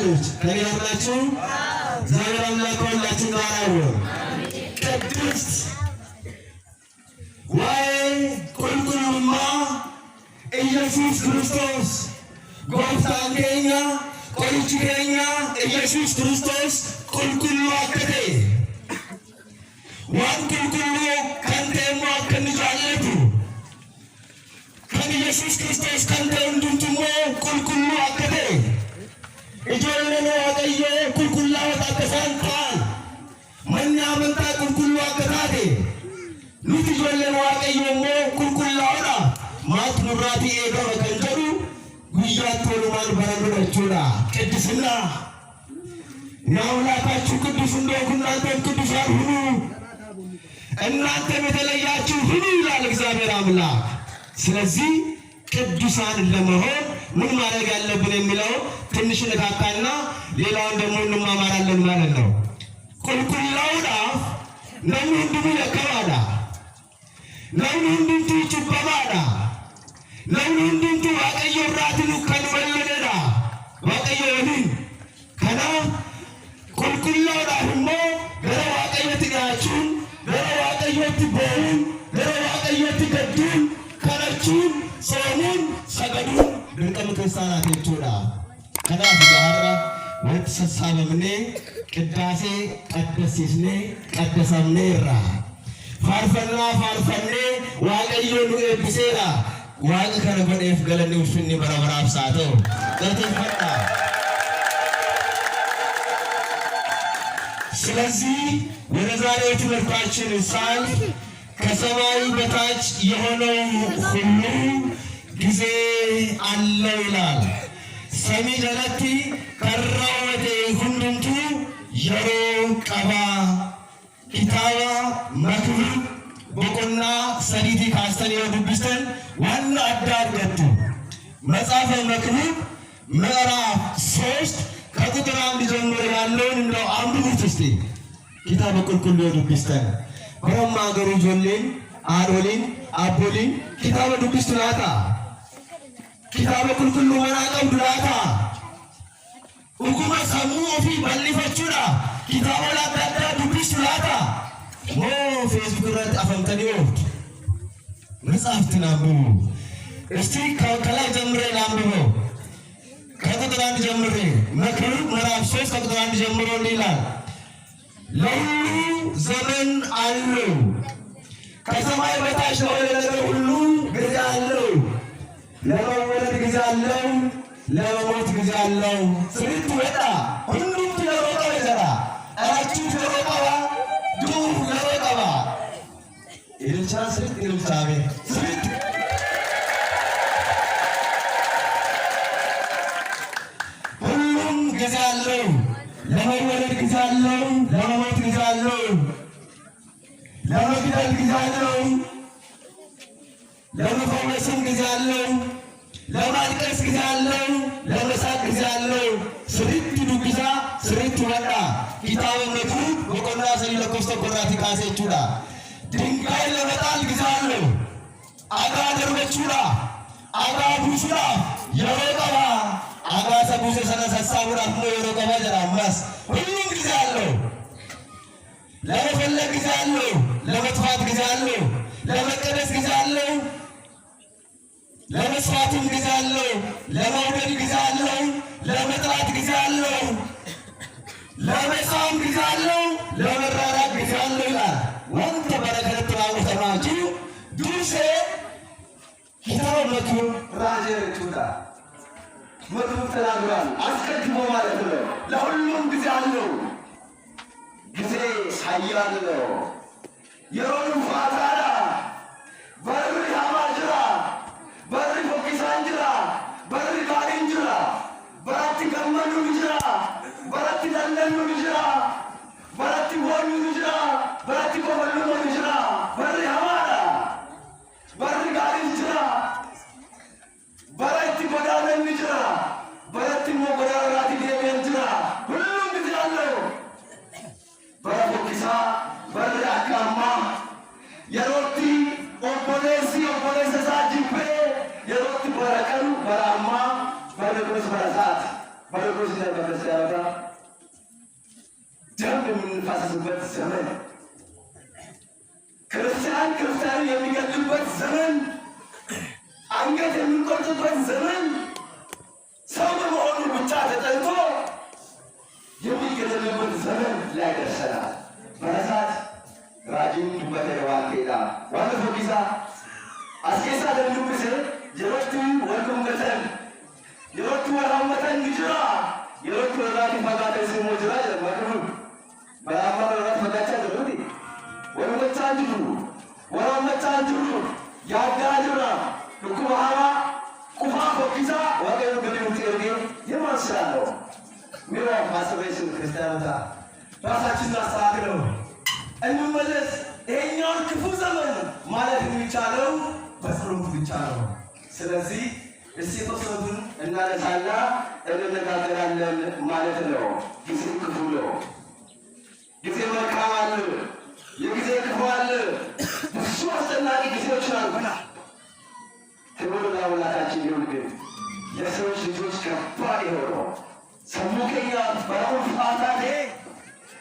ትባላለች። ከያላችሁ ዛሬ አምላክ ሁላችን ጋር ነው። ቅድስት ወይ ቁልቁሉማ ኢየሱስ ክርስቶስ ጎፍታን ኬኛ ቆይቺ ኬኛ ኢየሱስ ክርስቶስ ቁልቁሉ አከቴ ዋን ቁልቁሉ ከንቴሞ አከንጃለቱ ኢየሱስ ክርስቶስ ከንተ እንድንቱሞ ቁልቁሉ አከቴ እጆለነ ዋቀየ ቁልቁላ ወጣከሳን ቃል መና መንታ ቁልቁሉ አከታቴ ኑት እጆለነ ዋቀየሞ ቁልቁላ ወራ ማት ምራቲ ኤገበ ከንጀሩ ጉያት ወሉማን በረዶቹና ቅድስና ያውላታችሁ ቅዱስ እንደሆንኩ እናንተም ቅዱሳን ሁኑ እናንተም የተለያችሁ ሁኑ ይላል እግዚአብሔር አምላክ። ስለዚህ ቅዱሳን ለመሆን ምን ማድረግ ያለብን የሚለው ትንሽ ነካካና ሌላውን ደግሞ እንማማራለን ማለት ነው። ቁልቁላውዳ ነሙ እንድሙ ለከባዳ ነሙ እንድንቱ ጭበባዳ ነሙ እንድንቱ ዋቀዮ ራትኑ ከንወለደዳ ዋቀዮ ወዲን ከና ቁልቁላውዳ ህሞ ገረ ዋቀዮት ጋቹን ገረ ዋቀዮት ቦውን ገረ ዋቀዮት ገዱን ከነቹን ጾሙን ሰገዱን ድንቅም ክርስቲያናት ይችላ ከናፍ ጋራ ወት ሰሳበምኔ ቅዳሴ ቀደሲስኔ ቀደሰምኔ ራ ፋርፈና ፋርፈኔ ዋቀዮ ኑኤብሴራ ዋቅ ከነበኔፍ ገለኔ ውስኒ በረበራፍ ሳተው ተተፈጣ። ስለዚህ ወደ ዛሬው ትምህርታችን ሳልፍ ከሰማይ በታች የሆነው ሁሉ ጊዜ አለው ይላል። ሰሚ ጀለቲ ከራወቴ ሁንዱንቱ የሮ ቀባ ኪታባ መክብብ ቦቆና ሰዲቲ ካስተን የዱብስተን ዋና አዳርገቱ መጽሐፈ መክብብ ምዕራፍ 3 ከቁጥር 1 ጀምሮ ያለውን እንደው አንብቡት እስቲ። ኪታበ ቁልቁል የዱብስተን በረማ አገሩ ጆሌን አዶሊን አቦሊን ኪታበ ዱብስቱ ላታ ኪታበ ቁልቁሉ መናቀው ዱላታ ኡኩመ ሰሙ ኦፊ በሊፈቹዳ ኪታበ ላዳዳ ዱብስቱ ላታ ሞ ፌስቡክ ረት አፈምተኒዮ መጽሐፍትን አንብቡ እስቲ። ከላይ ጀምሬ ላንብበው ከቁጥር 1 ጀምሬ መክብብ ምዕራፍ 3 ከቁጥር 1 ጀምሮ ይላል። ለሁሉ ዘመን አለው ከሰማይ በታች ለሆነ ነገር ሁሉ ጊዜ አለው። ለመወለድ ጊዜ አለው፣ ለመሞት ጊዜ አለው። ስሪት ወጣ ሁሉም ለሮቀው ይዘራ አራችሁ ለሮቀዋ ዱር ለሮቀዋ ኢልቻ ስሪት ኢልቻቤ ስሪት ሁሉም ጊዜ አለው። ለመወለድ ጊዜ አለው፣ ለመሞት ጊዜ አለው፣ ለመግደል ጊዜ አለው፣ ለመፈወስም ጊዜ አለው፣ ለማልቀስ ጊዜ አለው፣ ለመሳቅ ጊዜ አለው። ስሪት ዱቢሳ ስሪት ወጣ ኪታበ መክብብ ቦቆና ሰኒ ለኮስተ ኮራቲ ካሴቹዳ ድንጋይ ለመጣል ጊዜ አለው። አጋ ደርበቹዳ አጋ ቡሱዳ የሮቀባ አጋ ሰቡሴ ሰነሰሳቡራ ነው የሮቀባ ጀራማስ ሁሉም ጊዜ አለው። ለመፈለግ ጊዜ አለው፣ ለመጥፋት ጊዜ አለው፣ ለመቀደስ ጊዜ አለው፣ ለመስዋዕትም ጊዜ አለው፣ ለመውደድ ጊዜ አለው፣ ለመጥላት ጊዜ አለው፣ ለመሳም ጊዜ አለው፣ ለመራራቅ ጊዜ አለው ይላል። ወንተ በረከት ተናውተናጂ ዱሴ ኪታበ መክብብ ራጀር ቱዳ መክብብ ተናግሯል። አስቀድሞ ማለት ነው። ለሁሉም ጊዜ አለው። ጊዜ ኃያል ነው። የሮኑ ፋታዳ በሪ ሀማጅራ በሪ ፎኪሳንጅራ በሪ ካሪንጅራ በራቲ ገመኑ ንጅራ በራቲ ደለኑ ንጅራ በራቲ ሆኑ ንጅራ በራቲ ኮበሉ ንጅራ በሪ ሀማዳ በሪ ካሪንጅራ በራቲ ጎዳነ ንጅራ በራቲ ሞጎዳነ ራቲ ዴሜን ጅራ ሁሉም ጊዜ አለው። በረፎኪሳ በሪ አካማ የሮ በርኩስ በክርስቲያኖታ ደም የምንፋሰስበት ዘመን፣ ክርስቲያን የሚገድልበት ዘመን፣ አንገት የምንቆርጥበት ዘመን፣ ሰው በመሆኑ ብቻ ተጠልቶ የሚገደልበት ዘመን ላይ ደርሰናል። በረሳት ራጂን ዱበተ ዋልቴዳ ዋለፎ ጊሳ አስኬሳ ደንዱብስ የሮቱ ወልቁም ገተን የሮቱ ወራመተን ግጅራ የሮቱ ወራቲ ፈጋተ ስሞ ጅራ ጀመሩ በአማ ወራት ፈጋቻ ጀመሩ ወንበቻ አንጅሩ ወራመቻ አንጅሩ ያጋጅራ ዱኩባሃራ ቁፋ ፎኪሳ ወገዩ ገሪው ትርጌ የማንስራ ነው ሚራ ማሰበይስን ክርስቲያኖታ ራሳችንን አስተካክለው እንመለስ። ይሄኛውን ክፉ ዘመን ማለት የሚቻለው በጸሎት ብቻ ነው። ስለዚህ እስቲ ተሰቡን እናነሳና እንነጋገራለን ማለት ነው። ጊዜ ክፉ ነው። ጊዜ መልካም አለ፣ የጊዜ ክፉ አለ። ብዙ አስጨናቂ ጊዜዎች አሉና ክብር ለአምላካችን ይሁን። ግን ለሰዎች ልጆች ከባድ የሆነው ሰሙከኛ በራውን ፋታኔ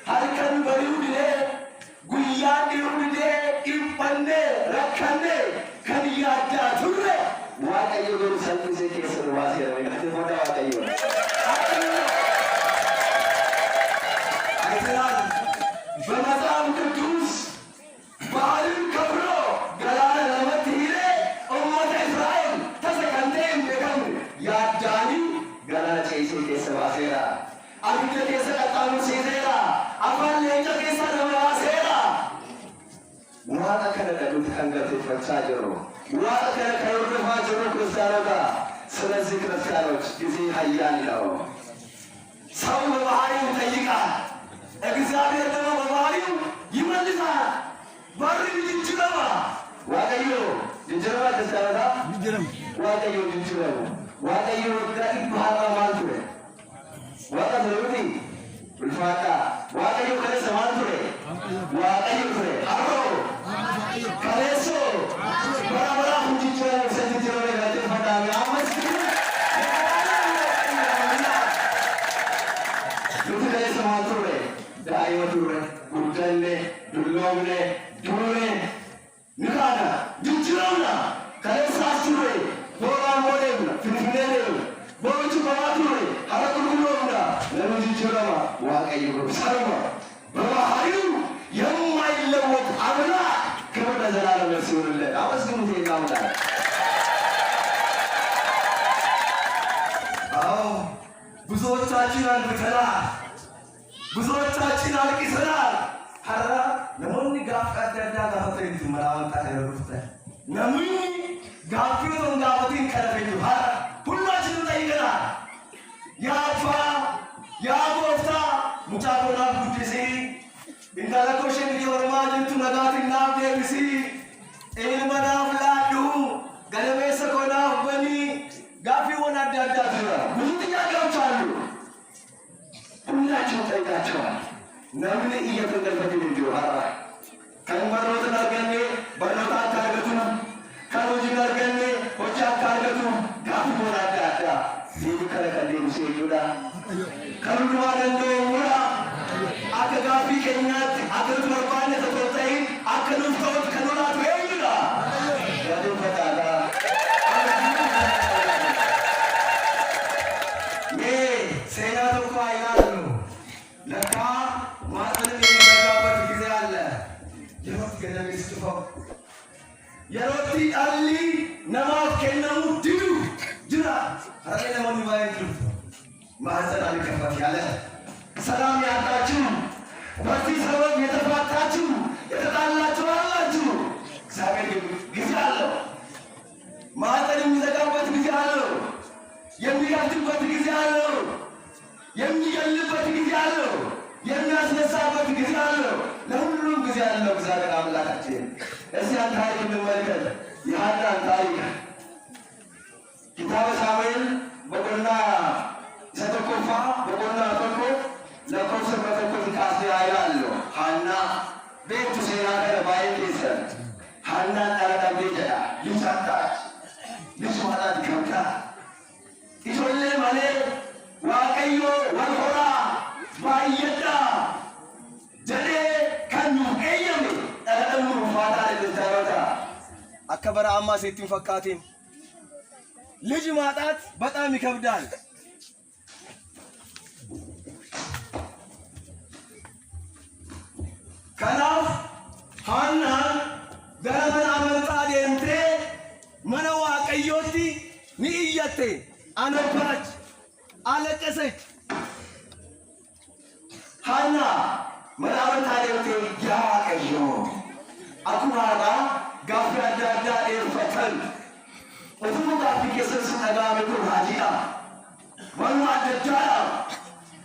ሀልከን በሪውድኔ ጉያን ዲሩድኔ ኢምፐኔ ረከኔ ከንያዳ ቱሬ ዋቀዮ ገሩ ሰልፊሴ ኬስር ዋሴ ነው ከተፈዳ ዋቀዮ አይተናል። በመጽሐፍ ቅዱስ ባህልን ከብሮ ገላነ ለመትሂሬ ኡመተ እስራኤል ተሰከንቴ እንደከም ያዳኒ ገላነ ጨይሴ ኬስ ዋሴራ አብደ ኬሰ ቀጣኑ ሴዜራ አፋን ለእንጨ ኬሰ ደመዋሴራ ዋጣ ከነቀዱት ከንገት ፈቻ ጀሮ ዋጣ ከነቀዱት ጀሮ ክርስቲያኖታ። ስለዚህ ክርስቲያኖች ጊዜ ኃያል ነው። ሰው በባህሪው ይጠይቃል፣ እግዚአብሔር ደግሞ በባህሪው ይመልሳል። በር ይጅረባ ዋቀዮ ይጅረባ ክርስቲያኖታ ዋቀዮ ይጅረባ ዋቀዮ ጋር ባህራ ማለት ነው። ዋቀ ዘሩቲ ብልፋታ ዋቀዮ ከለሰ ማለት ነው። ዋቀዮ ፍሬ አሮ ከለሶ በራበራ ሁንጅ ሰንጅሮ ለጋጀ ፈዳሚ አመስግኑ ሉትለ ሰማቱሬ ዳይወቱሬ ጉደሌ ዱሎምኔ ዱሬ ንካና ጅጅረውና ከለሳሱሬ ቦራሞሌምና ፍንፍኔሌ ቦቹ በማቱሬ ሀረቁልቁሎምና ለምጅጅረማ ዋቀዩ ሰረማ በባህሪው የማይለወጥ አምላክ ክብር ለዘላለም ይሁንለት። አመስግኑት ይላውታል። አዎ ብዙዎቻችን አልቅሰናል፣ ብዙዎቻችን አልቅሰናል። ሀራ ለሞኒ ጋፍ ቀደዳ ጋፈተኝ መራወጣ ያሩፍተ ነሙኒ ጋፊውን ጋፈተኝ ቀረበኝ ሀራ ሁላችንም ጠይቀናል። ያፋ ያቦፍታ ሙጫቆና ጉዲሲ ኢንዳላኮሽን ዲወርማ ጅንቱ ነጋቲና ዴብሲ ኢልመናፍ ላዱ ገለሜሰ ኮናፍ በኒ ጋፊውን አዳዳት ብዙ ጥያቄዎች አሉ። ሁላችሁም ጠይቃቸዋል። ነምን እየተንገልበት እንዲሁ ሀራ ከንበሮት ነርገኔ በኖታ አካርገቱ ከሮጂ ነርገኔ ሆቻ አካርገቱ ጋፊውን አዳዳ ዜዱ ከለከሌምሴ ዩዳ ከሩድዋ ደንዶ ሙራ akka gaaffii keenyaatti akka nuti barbaanne tokko ta'e akka nuuf ta'utti kan nu laatu eenyudha? Yaaduu fakkaataa. Mee seenaa tokko haa ilaallu. Lakkaa maatiin inni gargaabbatu gisee alla. Yerootti gadameessi tufamu. Yerootti dhalli namaaf kennamu didu jira. Harree namoonni baay'een jiru. Maatiin alii kaffati yaala. ሰላም ያጣችሁ በዚህ ሰበብ የተፋታችሁ የተጣላችሁ አላችሁ። እግዚአብሔር ጊዜ አለው። ማህፀን የሚዘጋበት ጊዜ አለው። የሚከፍትበት ጊዜ አለው። የሚገልበት ጊዜ አለው። የሚያስነሳበት ጊዜ አለው። ለሁሉም ጊዜ አለው እግዚአብሔር አምላካችን። እስቲ አንድ ታሪክ እንመልከት። የሐናን ታሪክ ኪታበ ሳሙኤል በቆና ሰተኮፋ በቆና ተኮ ለኮሰ በተኮት ካሴ አይላሉ ሐና ቤቱ ሴራ ከረባይ ኬሰ ሐና ጠረቀ ቤጀዳ ልጅ ማለት ከብታ ኢጆሌ ማለ ዋቀዩ አከበራማ ሴትን ፈካቴም ልጅ ማጣት በጣም ይከብዳል። ከናፍ ሃና ገረመን አመንታ ደምቴ መነዋ ቀዮቲ ንእየቴ አነባች አለቀሰች። ሃና መናመንታ ደምቴ ያ ቀዮ አኩማራ ጋፍ ያዳዳ ኤርፈተን ወቱሙ ጋፍ ከሰስ ተጋበቱ ሃጂዳ ወኑ አደጃላ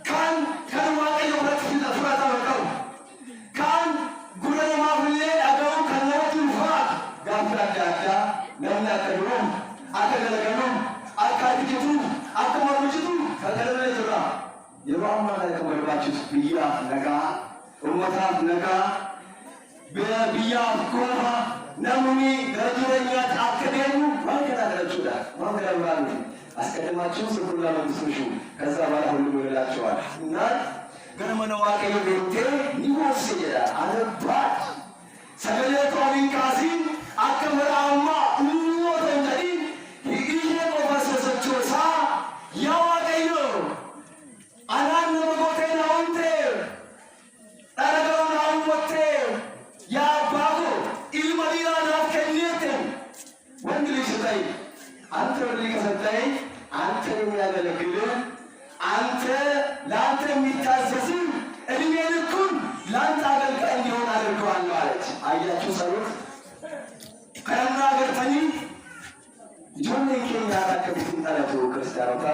ካን ከነዋ ቀዮ ረክፊ ተፍራታ ወቀው ካን ጉረማ ሁሌ አገው ከነወቱ ፋት ጋፍ ያዳዳ ነውና ከዱም አከገለገሉም አካዲቱ አከማሩጅቱ ከገለለ ጅራ የባማ ላይ ከመርባችሁ ብያ ነጋ ኡመታ ነጋ በብያ ኮማ ነሙኒ ገጅረኛ አከደሙ ማንከዳለችዳ ማንከዳሉ አስቀድማችሁ ስኩላ መንግስቱ ከዛ በኋላ ሁሉ ይላችኋል እና ገረመነዋ ቀዮ ቤቴ ኒዋስ ይላል አለባት ሰገለቶ ሊንካሲ አከመራማ ኡሞተንዲ ይሄ ቆፈሰሰቾሳ ያዋቀዮ አናን መጎቴና ወንቴ አረጋውና ወንቴ ያባጎ ኢልማዲና ናከኒቴ ወንድ ልጅ ሰጠኝ አንተ ወንድ ልጅ ሰጠኝ አንተ የሚያገለግል አንተ ለአንተ የሚታዘዝ እድሜ ልኩን ለአንተ አገልጋይ እንዲሆን አድርገዋለሁ አለች። አያችሁ ሰሩት ከረምና ገርተኒ ጆኔ ኬኛ ታከብትን ጠለቱ ክርስቲያኖታ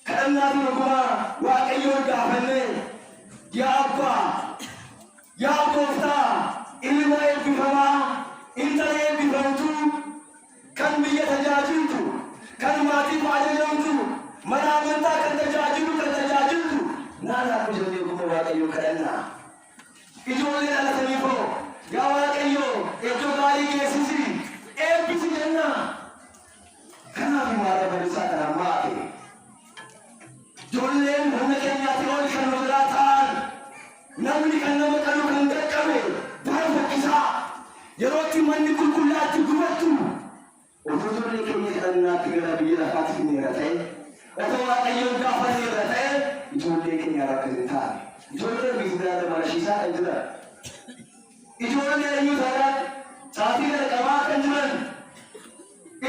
ከእናቱ ንጉማ ዋቀዮን ጋፈነ ያባ ያቆፍታ ኢልማዬ ቢፈማ ኢንተሬ ቢፈምቱ ከን ብየ ተጃጅልቱ ከን ማቲ ማደለምቱ መናመንታ ከተጃጅልቱ ናና ኩጀኔ ጉሞ ዋቀዮ ከደና ኢጆሌ አለተኒፎ ያ ዋቀዮ ኤጆ ጋሪ ጌሲሲ ኤቢሲ ጀና ከናፊ ማረ በልሳ ከናማቴ ጆሌን ሁነከኛ ቲሆን ከኖራታን ነምኒ ከነመቀሉ ከንቀቀቤ ባይፈኪሳ የሮቲ መኒ ኩልኩላት ጉበቱ ኦቶቶሌ ከኛ ከናት ገራ ብየ ለፋት ፊኔረቴ ኦቶዋቀዮ ጋፈኔ ረቴ ጆሌ ከኛ ረከዝታ ጆሌ ቢዝዳለ ማለሺሳ እንጅራ ኢጆሌ ዩታራ ጻቲ ገረቀባ ከንጅረን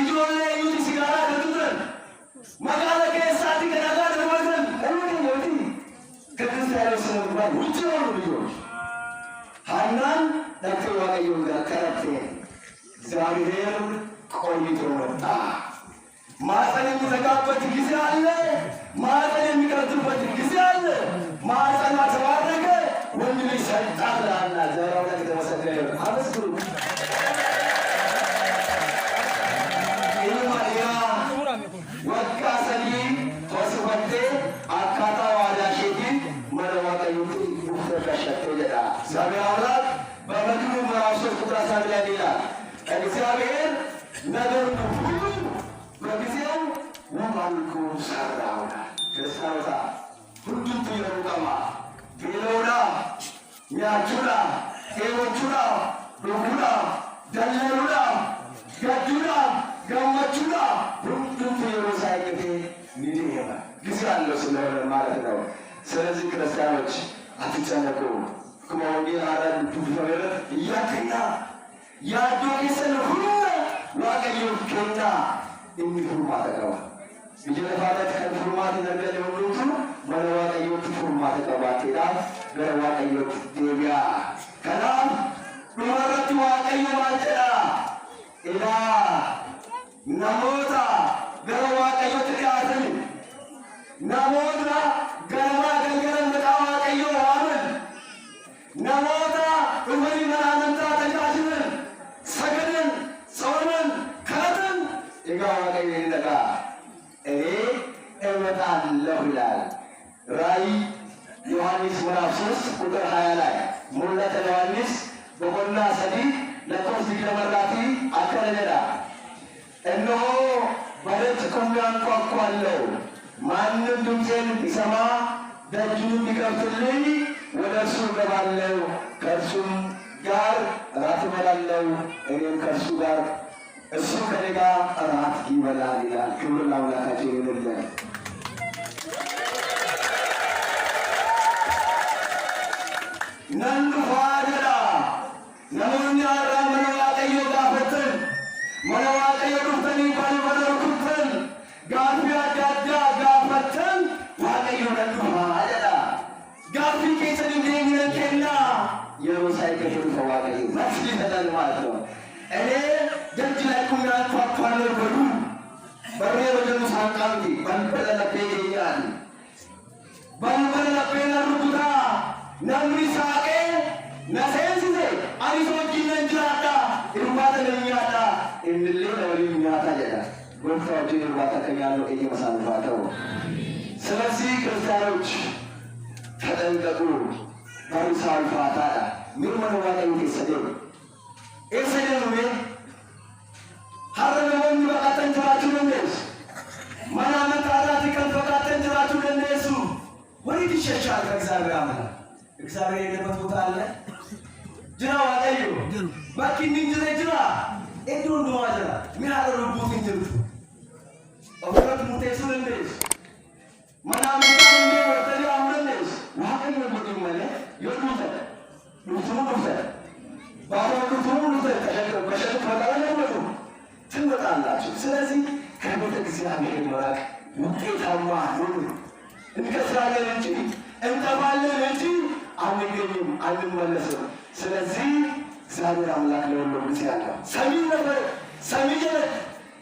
ኢጆሌ ዩቲ ሲጋራ ከቱረን መጋለ ከሳቲ ገናጋ ደረወተን እንዴ ከክርስቲያኖች ስለምባል ውጭ ነው ልጆች ሃናን ተክቶ ዋቀዮ ጋር ከረቴ እግዚአብሔር ቆይቶ መጣ። ማፀን የሚዘጋበት ጊዜ አለ። ማፀን የሚቀርብበት ጊዜ አለ። ማፀኗ ተባረከ። ወንድ ልጅ ሰጣላና ዘራው ላይ ተመሰከረ። አመስግኑ ኢማያ ወቃሰኒ ተስፈቴ አካታ ዋዳሽቲ መረዋቀዩት ሙፈከሸተ ይዳ እግዚአብሔር በመድኑ ምዕራፍ 3 ቁጥር 11 ላይ ይላል እግዚአብሔር ነገሩን ሁሉ በጊዜው ወማልኩ ሰራው ክርስቲያኖታ ሁሉም ይሩቀማ ቢሎዳ ያቹላ ኤዎቹላ ሩኩላ ደለሉላ ገዱላ ገመቹላ ሁሉም ይሩሳይከቴ ሚዲያማ ጊዜ አለው ስለሆነ ማለት ነው። ስለዚህ ክርስቲያኖች አትጨነቁ። ከወንጌል አራድ ዱፍረት ያከና ያዶ ከሰለ ሁሉ ዋቀዮ ከና የሚሁን ማተቀባ ይጀለፋለት ከፍርማት ነገር የሁሉቱ መለዋቀዮ ፍርማት ተቀባቴዳ ገረዋቀዮ ዴቢያ ከናም ዱመረት ዋቀዮ ማጨዳ ኢላ ናሞታ ገረዋቀዮ ትዲያተን ናሞታ ገረማ ገንገረን በቃዋቀዮ ዋመን ናሞታ ዱመሪ መናመንታ ተጃጅነን ሰገደን ጾመን ከረተን የጋዋቀዮ ይነጋ እኔ እመጣለሁ ይላል ራእይ ዮሐንስ ምዕራፍ 3 ቁጥር 20 ላይ ሙለተ ዮሐንስ በቆላ ሰዲ ለኮስ ዲለመራቲ አከለለዳ እነሆ በደጅ ቆሜ አንኳኳለሁ ማንም ድምፄን ቢሰማ ደጁን ቢከፍትልኝ ወደ እርሱ እገባለሁ ከእርሱም ጋር እራት እበላለሁ፣ እኔም ከእርሱ ጋር እሱ ከእኔ ጋር እራት ይበላል ይላል። ክብር ለአምላካችን ይሁንልን። ነን ፋደራ ነሞኛ ራ መነዋቀዮ ጋፈትን መነዋቀዮ ዱፍተኒ ባልበረኩትን ጋፊ አዳዳ ጋፈትን ዋቀዮ ነን ፋደራ ጋፊ ኬሰን እንደሚነከና የሮሳይ ከሽሩ ተዋቀዮ መስሊ ተጠል ማለት ነው። እኔ ደጅ ላይ ቁምና ኳኳለ በሉ በሬ ወደኑ ሳንቃምቲ በልበለለቤ ይያል በልበለለቤ ነሩታ ነምሪ ሳቄ ነሴንሲሴ አሪሶጂነ እንጅራዳ ኢርባተ ለኛዳ እንልሌ ለወሊ ኛታ ጀዳ ወንታዎችን ኢርባታ ከኛለው እየመሳንፋተው። ስለዚህ ክርስቲያኖች ተጠንቀቁ። ፈሪሳዊ ፋታዳ ምን መነዋቀኝ ተሰደ ኤሰደኑሜ ሀረመሞኝ በቃተን ጅራችሁ ለነሱ መናመጣራት ከንፈቃተን ጅራችሁ ለነሱ ወዴት ይሸሻል ከእግዚአብሔር አምላክ? እግዚአብሔር የሌለበት ቦታ አለ? ጅራ ዋቀዩ ባኪን እንጅረ ጅራ ኤዶ እንደዋጀራ ምን አደረጉት እንጅርቱ ኦፍረት ሙቴሱ ለነሱ መናመጣ እንደ ወርተሪ አምረነሱ ዋቀዩ ወዲ ማለ ይወዱተ ዱቱሙ ዱተ ባሮቱሙ ዱተ ከሸከ ከሸከ ትመጣላችሁ። ስለዚህ ከቤተ እግዚአብሔር መራቅ ውጤታማ ሁኑ። እንከስራለን እንጂ እንጠፋለን እንጂ አንገኝም፣ አንመለስም። ስለዚህ እግዚአብሔር አምላክ ለሁሉም ጊዜ አለው። ሰሚ ነበር ሰሚ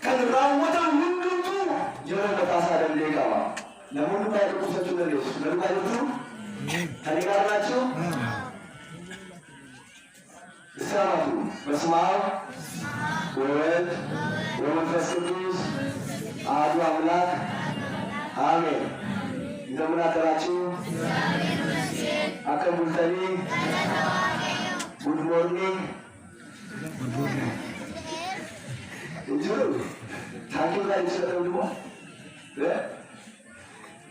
ከንራወተው ሁሉቱ የረበታሳ ደምሌ ቀባ ለሙሉ ባይደቁሰቱ ለሌሱ ለባይደቱ ተኒጋራችሁ እስራቱ በስመ አብ ወወልድ ወመንፈስ ቅዱስ አሐዱ አምላክ አሜን። እንደምን አደራችሁ? አከም ቡልተኒ ጉድ ሞርኒንግ እንጅሩ ታንኪው ላይ ይሰጠው ደግሞ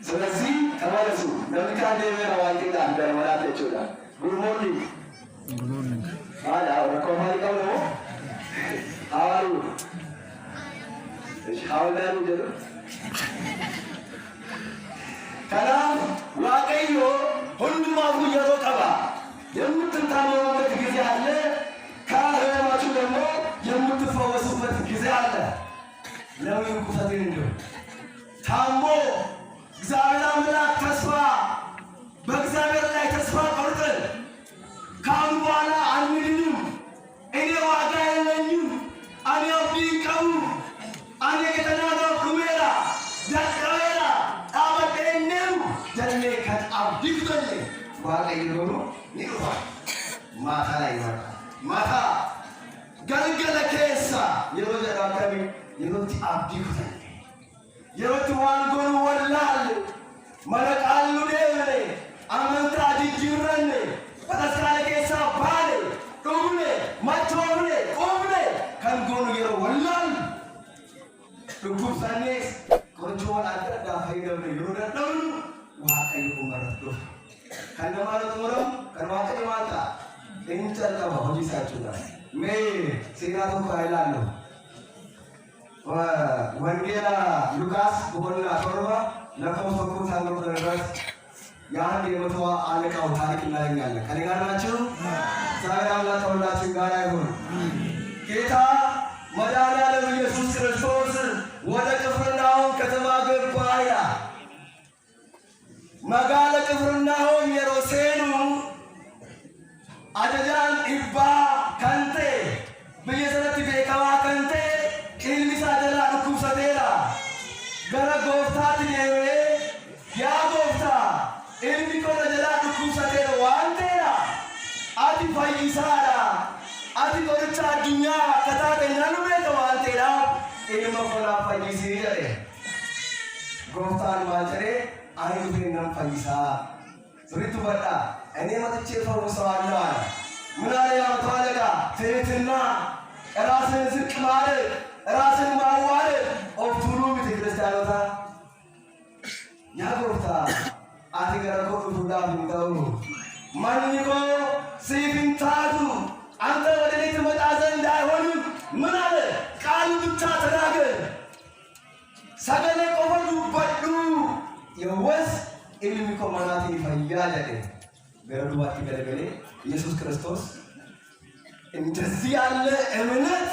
ስለዚህ ተመለሱ። ነብካ ደበና ዋይቴላ እንደማላት ይችላል። ጉድ ሞርኒንግ አላ ወረኮማሪ ነው አዋሩ እሺ አውላሉ ደሩ ከላም ዋቀዮ ሁሉም አፉ የሮቀባ የምትታመሙበት ጊዜ አለ። ከህመማችሁ ደግሞ የምትፈወሱበት ጊዜ አለ። ለምን ቁፈቴን እንደው ታሞ እግዚአብሔር አምላክ ተስፋ በእግዚአብሔር ላይ ተስፋ ቆርጠን ካሁን በኋላ አንድንም እኔ ዋጋ የለኝም አኔ አብዲንቀው አኔ ከተናገር ኩሜራ ዳቀዌራ አበደኔው ደኔ ከአብዲክቶኝ ዋጋ ይኖሩ ይሩፋ ማታ ላይ ማታ ገልገለ ኬሳ የሮጀ ዳከሚ የሮቲ አብዲክቶኝ የሮቲ ዋንጎኑ ወላል መለቃሉ ደብሬ አመንታ ዲጅረኔ በተስካለ ኬሳ ባሌ ዱብኔ ማቾብኔ ቁብኔ ከንጎኑ የሮ ወላል ዱጉብ ሳኔስ ቆንጆን አደዳ ፈይደብኔ ይሮደደው ዋቀዩ መረዶ ከነማለት ወረም ከነማቀ ማታ እንጨልቀባ ሆጂሳችሁና ሜ ሲጋቱ ካይላሉ ወንጌላ ሉቃስ በሆነ አቶርባ ለከመፈኩ ታምሩ ደረስ የአንድ የመቶ አለቃው ታሪክ እናገኛለን። ከኔ ጋር ናችሁ? ዛሬ አምላክ ሁላችን ጋር ይሁን። ጌታ መድኃኒዓለም ኢየሱስ ክርስቶስ ወደ ቅፍርናሆም ከተማ ገባ ይላል። መጋለ ቅፍርናሆም የሮሴኑ አጀጃን ኢባ ከንቴ ብየሰረት ቤከዋ ከንቴ ኢልሚሳ ጀላ ዱኩብሰቴራ ገረ ጎፍታት ኔዌ ያ ጎፍታ ilmi kona jala dhukkubsateera waan ta'eera ati fayyisaadha ati qoricha addunyaa akka taate nan beeka waan ta'eera ilma kanaaf fayyisii jedhe gooftaan maal jedhe ani dhufeen nan fayyisaa sirriitti hubadhaa እኔ መጥቼ እፈውሰዋለሁ አለ። ምን አለ ያ መቶ አለቃ? ትህትና፣ ራስን ዝቅ ማለት፣ ራስን ማዋረድ ኦፍቱሉ ቤተ ክርስቲያኖታ ያ ጎፍታ ati gara ko dhufuudhaaf hin ta'u manni koo siif hin taatu Sagale qofa dubbadhu yawwas ilmi koo manaatii fayyaa jedhe gara dubaatti galagalee ኢየሱስ ክርስቶስ እንደዚህ ያለ እምነት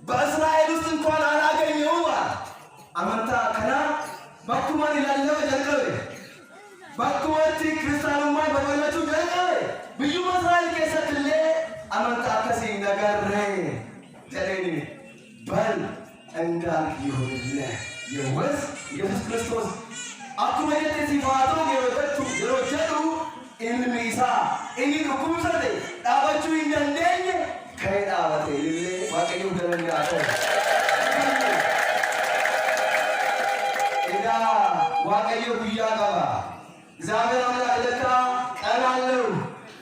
በእስራኤል ውስጥ እንኳን አላገኘውም። አመንታ ከና ባኩማን ይላለው ጀልቀው ባኩማቲ ክርስቲያኑማ በመለቱ ጀልቀው ብዙ እስራኤል ከሰክለ አመንታ ከሲ ነገረ ጀለኒ በል እንዳል ይሁንልህ ይወስ ኢየሱስ ክርስቶስ አኩመየት ሲፋቶ የወደቱ የሮጀቱ ኢንሚሳ ኢኒ ኩምሰደ ዳባቹ እንደንደኝ ከዳባቴ ለለ ዋቀዩ ገረኛተ ኢዳ ዋቀዩ ጉያ ቀባ እግዚአብሔር አምላክ ለካ ቀን አለው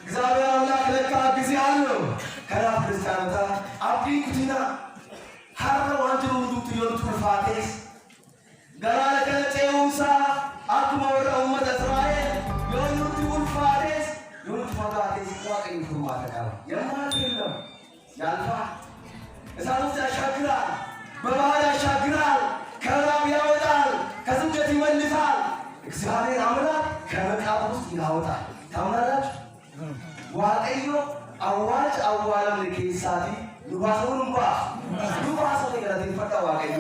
እግዚአብሔር አምላክ ለካ ጊዜ አለው ከራ ክርስቲያንታ አብዲ ኩቲና ሀረ ዋንጀሩ ዱት ይወርቱ ፋቴስ ገራለ ከጨውሳ አኩማ ወደ ኡመት እስራኤል የሆኑት ውልፋቴስ የሆኑት ፋቴስ ዋቀዩ ፍርማታ የማትለው ያልፋ እሳት ያሻግራል በባህር ያሻግራል ከራብ ያወጣል ከስደት ይመልሳል እግዚአብሔር አምላክ ከመቃብር ውስጥ ያወጣል ታምናላችሁ ዋቀዩ አዋጭ አዋለም ለኬሳቲ ሉባሶን እንኳን ሉባሶን ይገራል ይፈታ ዋቀዩ